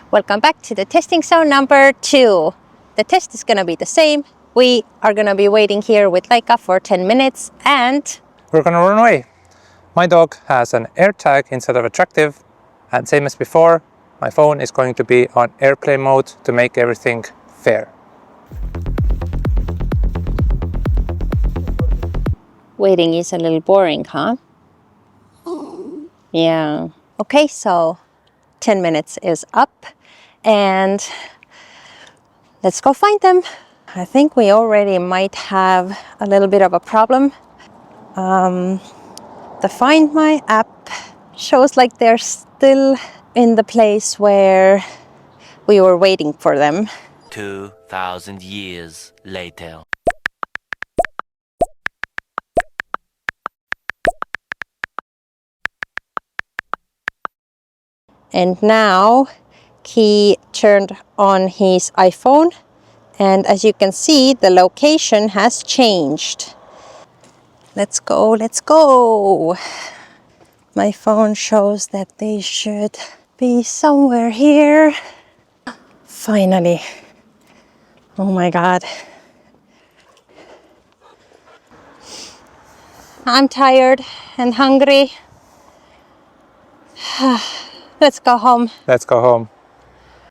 Welcome back to the testing zone number 2. The test is gonna be the same. We are gonna be waiting here with Laika for 10 minutes and we're gonna run away. My dog has an AirTag instead of attractive, and same as before, my phone is going to be on airplane mode to make everything fair. waiting is a little boring, huh? Yeah. Okay, so 10 minutes is up and let's go find them. I think we already might have a little bit of a problem. The Find My app shows like they're still in the place where we were waiting for them. 2,000 years later. And now he turned on his iPhone, and as you can see, the location has changed. Let's go, let's go. My phone shows that they should be somewhere here. Finally. Oh my God. I'm tired and hungry. Let's go home. Let's go home.